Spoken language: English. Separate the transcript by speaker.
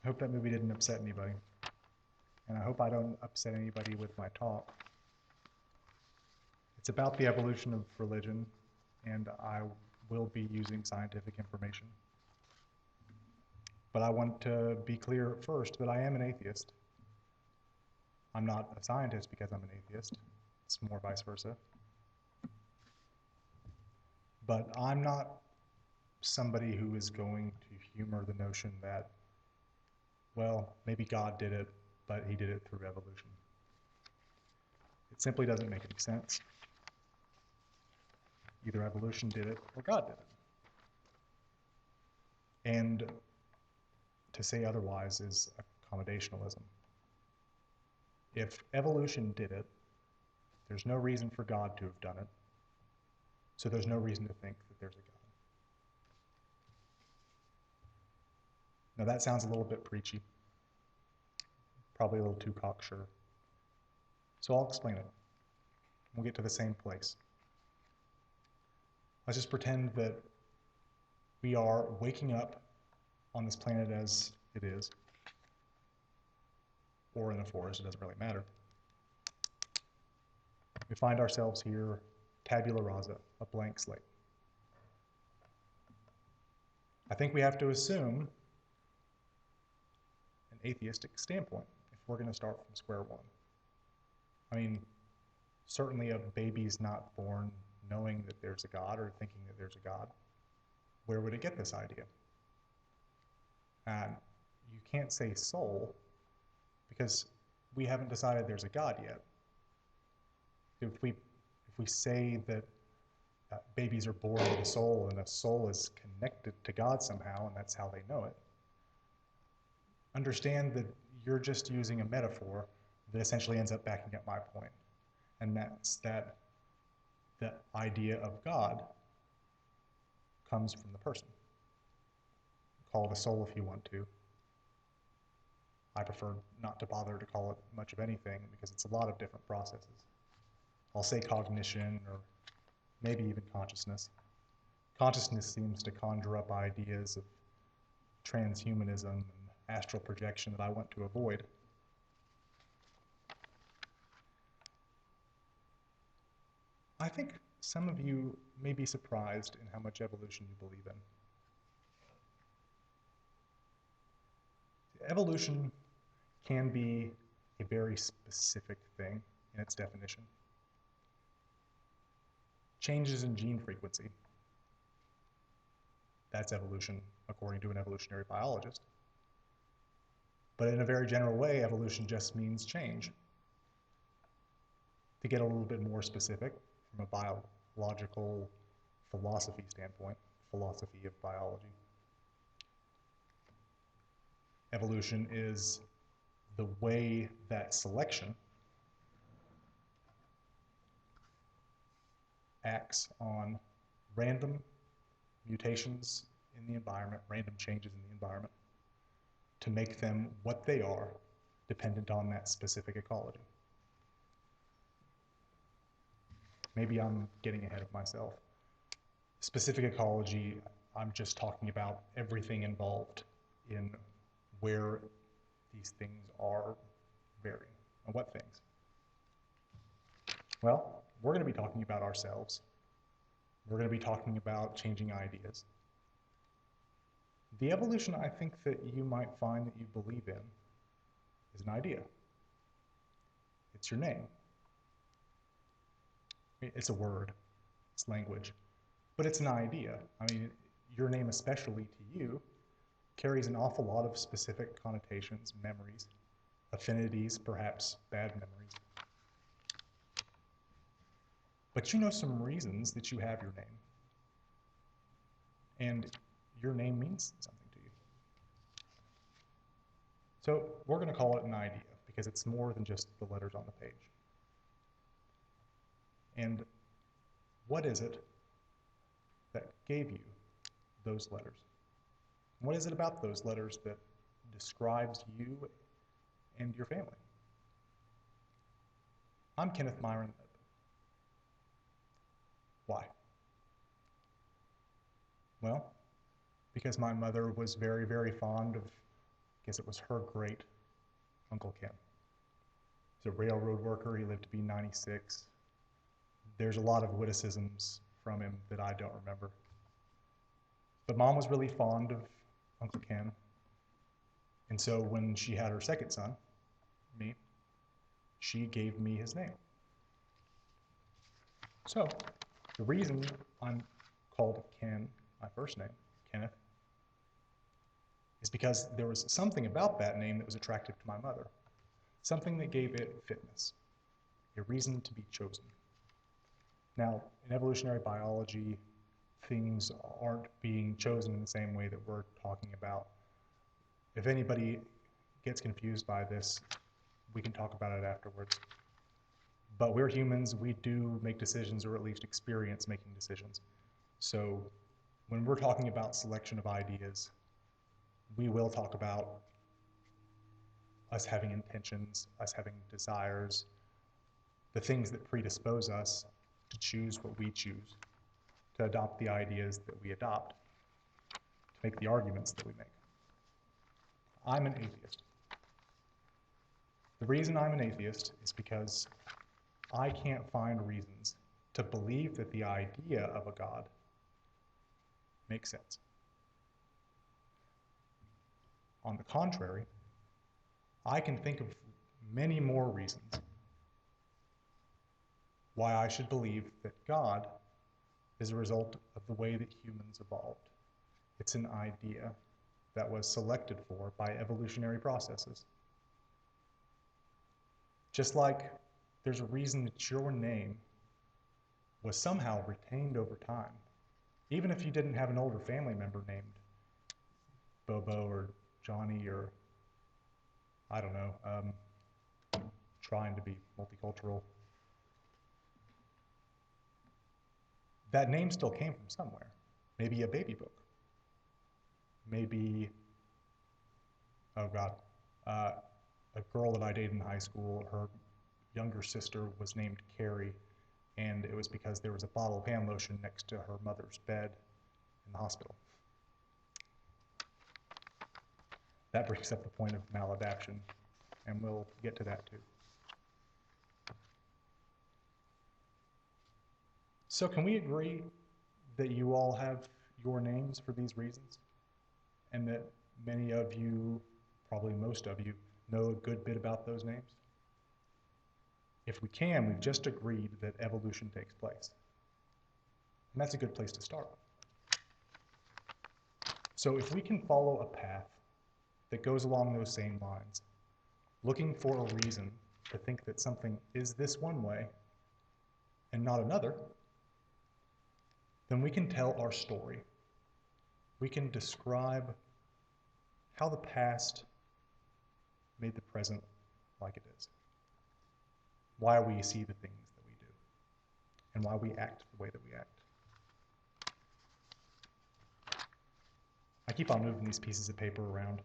Speaker 1: I hope that movie didn't upset anybody. And I hope I don't upset anybody with my talk. It's about the evolution of religion, and I will be using scientific information. But I want to be clear first that I am an atheist. I'm not a scientist because I'm an atheist. It's more vice versa. But I'm not somebody who is going to humor the notion that, well, maybe God did it, but he did it through evolution. It simply doesn't make any sense. Either evolution did it or God did it. And to say otherwise is accommodationalism. If evolution did it, there's no reason for God to have done it. So there's no reason to think that there's a God. Now that sounds a little bit preachy, probably a little too cocksure. So I'll explain it. We'll get to the same place. Let's just pretend that we are waking up on this planet as it is, or in a forest, it doesn't really matter. We find ourselves here, tabula rasa, a blank slate. I think we have to assume an atheistic standpoint if we're going to start from square one. I mean, certainly a baby's not born knowing that there's a God or thinking that there's a God. Where would it get this idea? And you can't say soul because we haven't decided there's a God yet. If we say that babies are born with a soul and a soul is connected to God somehow and that's how they know it, understand that you're just using a metaphor that essentially ends up backing up my point. And that's that the idea of God comes from the person. Call it a soul if you want to. I prefer not to bother to call it much of anything because it's a lot of different processes. I'll say cognition or maybe even consciousness. Consciousness seems to conjure up ideas of transhumanism and astral projection that I want to avoid. I think some of you may be surprised in how much evolution you believe in. Evolution can be a very specific thing in its definition. Changes in gene frequency. That's evolution, according to an evolutionary biologist. But in a very general way, evolution just means change. To get a little bit more specific, from a biological philosophy standpoint, philosophy of biology, evolution is the way that selection acts on random mutations in the environment, random changes in the environment, to make them what they are, dependent on that specific ecology. Maybe I'm getting ahead of myself. Specific ecology, I'm just talking about everything involved in where these things are varying, and what things. Well, we're going to be talking about ourselves. We're going to be talking about changing ideas. The evolution I think that you might find that you believe in is an idea. It's your name. It's a word, it's language, but it's an idea. I mean, your name especially to you carries an awful lot of specific connotations, memories, affinities, perhaps bad memories. But you know some reasons that you have your name. And your name means something to you. So we're going to call it an idea because it's more than just the letters on the page. And what is it that gave you those letters? What is it about those letters that describes you and your family? I'm Kenneth Myron Lipp. Why? Well, because my mother was very, very fond of guess it was her great Uncle Ken. He's a railroad worker. He lived to be 96. There's a lot of witticisms from him that I don't remember. But Mom was really fond of Uncle Ken. And so when she had her second son, me, she gave me his name. So the reason I'm called Ken, my first name, Kenneth, is because there was something about that name that was attractive to my mother, something that gave it fitness, a reason to be chosen. Now, in evolutionary biology, things aren't being chosen in the same way that we're talking about. If anybody gets confused by this, we can talk about it afterwards. But we're humans, we do make decisions, or at least experience making decisions. So when we're talking about selection of ideas, we will talk about us having intentions, us having desires, the things that predispose us to choose what we choose, to adopt the ideas that we adopt, to make the arguments that we make. I'm an atheist. The reason I'm an atheist is because I can't find reasons to believe that the idea of a God makes sense. On the contrary, I can think of many more reasons why I should believe that God is a result of the way that humans evolved. It's an idea that was selected for by evolutionary processes. Just like there's a reason that your name was somehow retained over time, even if you didn't have an older family member named Bobo or Johnny or, I don't know, trying to be multicultural. That name still came from somewhere. Maybe a baby book. Maybe, oh God, a girl that I dated in high school, her younger sister was named Carrie, and it was because there was a bottle of hand lotion next to her mother's bed in the hospital. That brings up the point of maladaption, and we'll get to that too. So can we agree that you all have your names for these reasons? And that many of you, probably most of you, know a good bit about those names? If we can, we've just agreed that evolution takes place. And that's a good place to start. So if we can follow a path that goes along those same lines, looking for a reason to think that something is this one way and not another, then we can tell our story. We can describe how the past made the present like it is, why we see the things that we do, and why we act the way that we act. I keep on moving these pieces of paper around.